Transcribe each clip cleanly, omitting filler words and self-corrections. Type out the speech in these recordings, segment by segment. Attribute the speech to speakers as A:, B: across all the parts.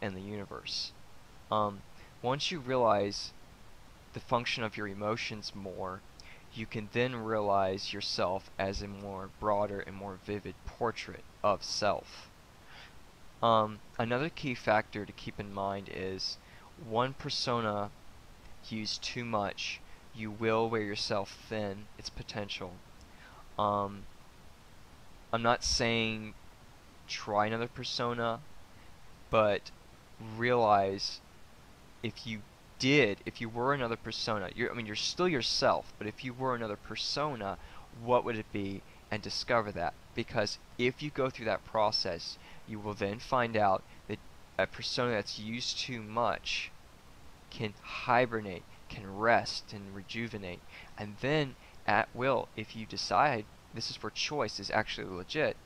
A: in the universe. Um, Once you realize the function of your emotions more, you can then realize yourself as a more broader and more vivid portrait of self. Another key factor to keep in mind is one persona used too much, you will wear yourself thin its potential. Um, I'm not saying try another persona, but realize if you were another persona, I mean, you're still yourself, but if you were another persona, what would it be? And discover that. Because if you go through that process, you will then find out that a persona that's used too much can hibernate, can rest and rejuvenate. And then, at will, if you decide this is where choice is actually legit,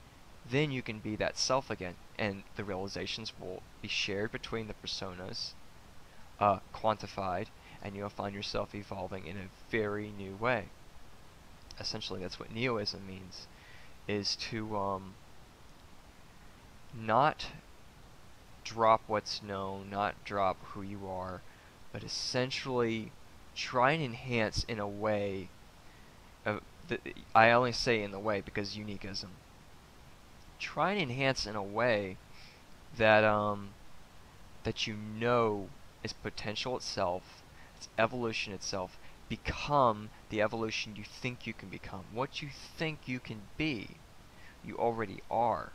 A: then you can be that self again. And the realizations will be shared between the personas, quantified, and you'll find yourself evolving in a very new way. Essentially, that's what Neoism means, is to not drop what's known, not drop who you are, but essentially try and enhance in a way. I only say in the way because uniqueism. Try and enhance in a way that that you know is potential itself, it's evolution itself. Become the evolution you think you can become. What you think you can be, you already are,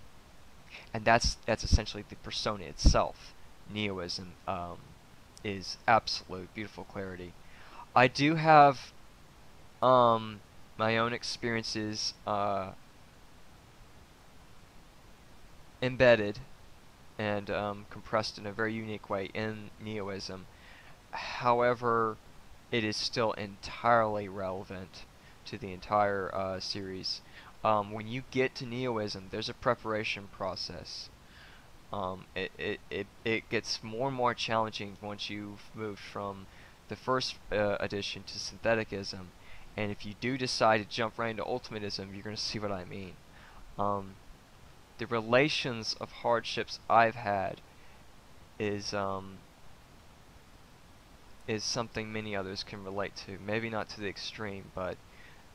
A: and that's essentially the persona itself. Neoism is absolute beautiful clarity. I do have my own experiences embedded and compressed in a very unique way in Neoism. However, it is still entirely relevant to the entire series. When you get to Neoism, there's a preparation process. It gets more and more challenging once you've moved from the first edition to Syntheticism, and if you do decide to jump right into Ultimatism, you're going to see what I mean. The relations of hardships I've had is something many others can relate to. Maybe not to the extreme, but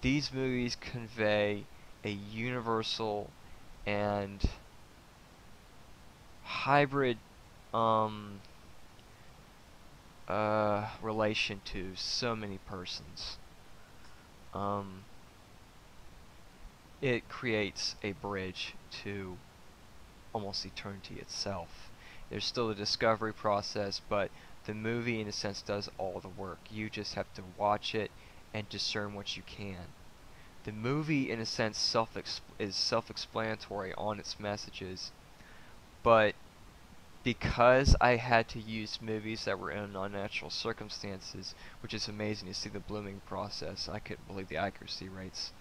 A: these movies convey a universal and hybrid relation to so many persons. It creates a bridge to almost eternity itself. There's still a discovery process, but the movie in a sense does all the work. You just have to watch it and discern what you can. The movie in a sense is self-explanatory on its messages, but because I had to use movies that were in unnatural circumstances, which is amazing to see the blooming process. I couldn't believe the accuracy rates.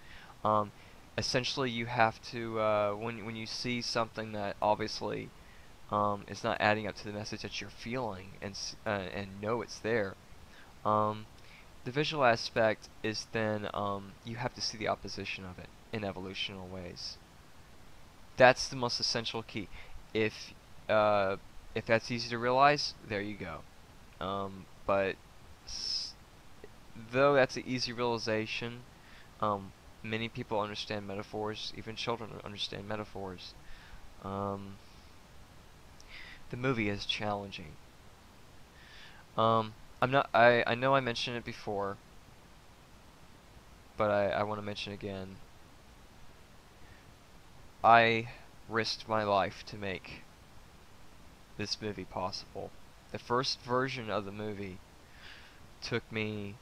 A: Essentially, you have to when you see something that obviously is not adding up to the message that you're feeling and know it's there. The visual aspect is then you have to see the opposition of it in evolutional ways. That's the most essential key. If that's easy to realize, there you go. But though that's an easy realization, many people understand metaphors. Even children understand metaphors. The movie is challenging. I know I mentioned it before, but I want to mention it again. I risked my life to make this movie possible. The first version of the movie took me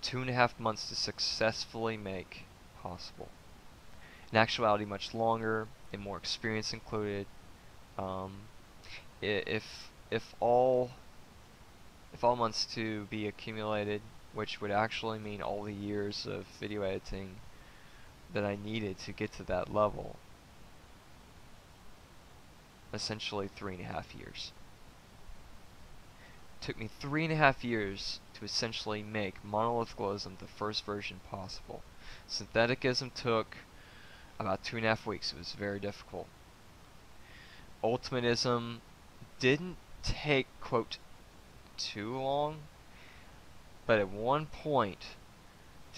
A: 2.5 months to successfully make possible. In actuality, much longer and more experience included. If all months to be accumulated, which would actually mean all the years of video editing that I needed to get to that level, essentially 3.5 years. It took me 3.5 years to essentially make Monolithicalism the first version possible. Syntheticism took about 2.5 weeks. It was very difficult. Ultimatism didn't take, quote, too long, but at one point,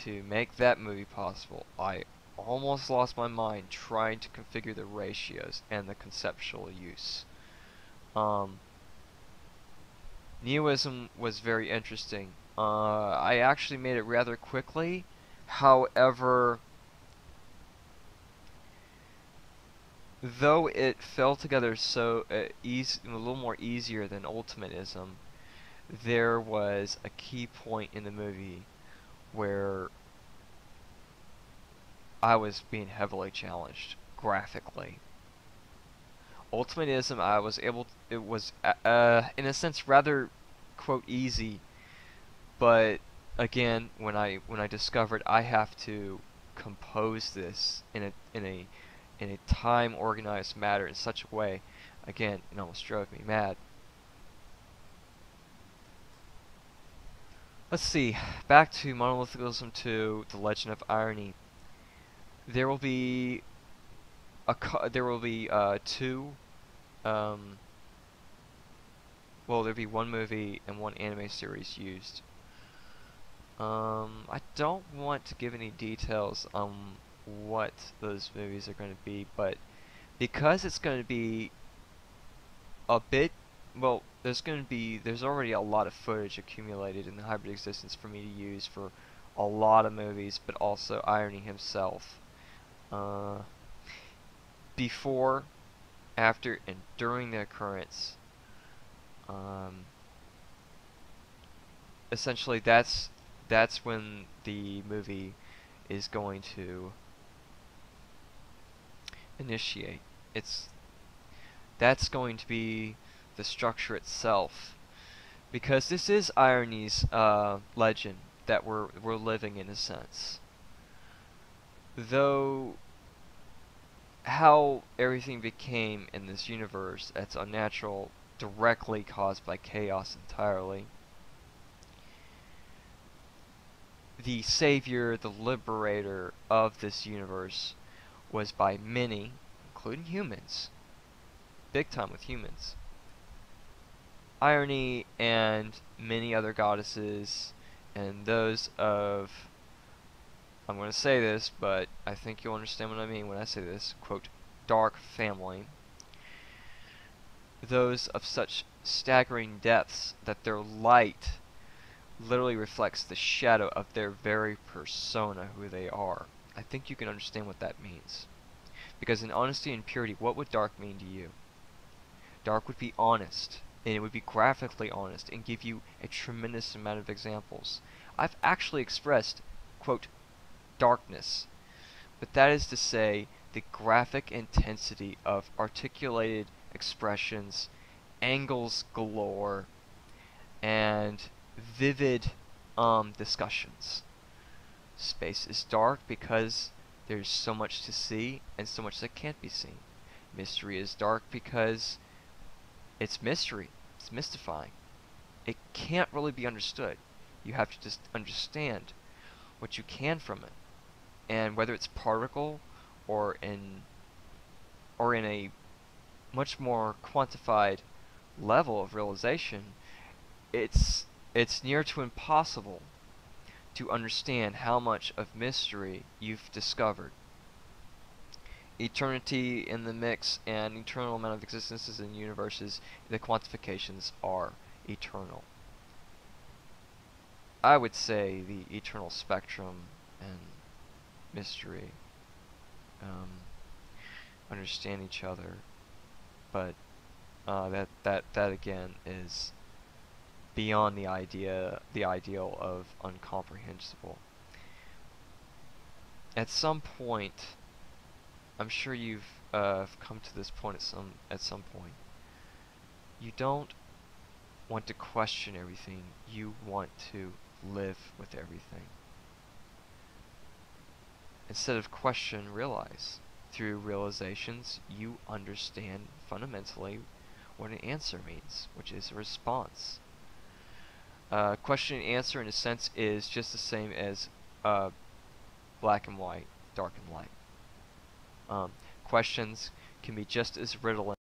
A: to make that movie possible, I almost lost my mind trying to configure the ratios and the conceptual use. Neoism was very interesting. I actually made it rather quickly. However, though it fell together so easy, a little more easier than Ultimatism, there was a key point in the movie where I was being heavily challenged graphically. Ultimatism, I was able. It was, in a sense, rather, quote, easy. But again, when I discovered I have to compose this in a time organized manner in such a way, again, it almost drove me mad. Let's see. Back to Monolithicalism 2, The Legend of Irony. There will be two. Um, well, there'll be one movie and one anime series used. I don't want to give any details on what those movies are going to be, but because it's going to be a bit, well, there's already a lot of footage accumulated in the hybrid existence for me to use for a lot of movies, but also Irony himself. Uh, Before, after, and during the occurrence, essentially that's when the movie is going to initiate. That's going to be the structure itself, because this is Irony's legend that we're living in a sense. Though how everything became in this universe that's unnatural, directly caused by chaos entirely. The savior, the liberator of this universe was by many, including humans, big time with humans. Irony and many other goddesses, and those of, I'm going to say this, but I think you'll understand what I mean when I say this, quote, dark family. Those of such staggering depths that their light literally reflects the shadow of their very persona, who they are. I think you can understand what that means. Because in honesty and purity, what would dark mean to you? Dark would be honest, and it would be graphically honest, and give you a tremendous amount of examples. I've actually expressed, quote, darkness, but that is to say, the graphic intensity of articulated expressions, angles galore, and vivid discussions. Space is dark because there's so much to see and so much that can't be seen. Mystery is dark because it's mystery. It's mystifying. It can't really be understood. You have to just understand what you can from it. And whether it's particle or in a much more quantified level of realization, it's near to impossible to understand how much of mystery you've discovered. Eternity in the mix and eternal amount of existences in universes, the quantifications are eternal. I would say the eternal spectrum and mystery understand each other, but that again is beyond the ideal of uncomprehensible. At some point, I'm sure you've come to this point at some point. You don't want to question everything. You want to live with everything. Instead of question, realize. Through realizations, you understand fundamentally what an answer means, which is a response. Question and answer, in a sense, is just the same as black and white, dark and light. Questions can be just as riddling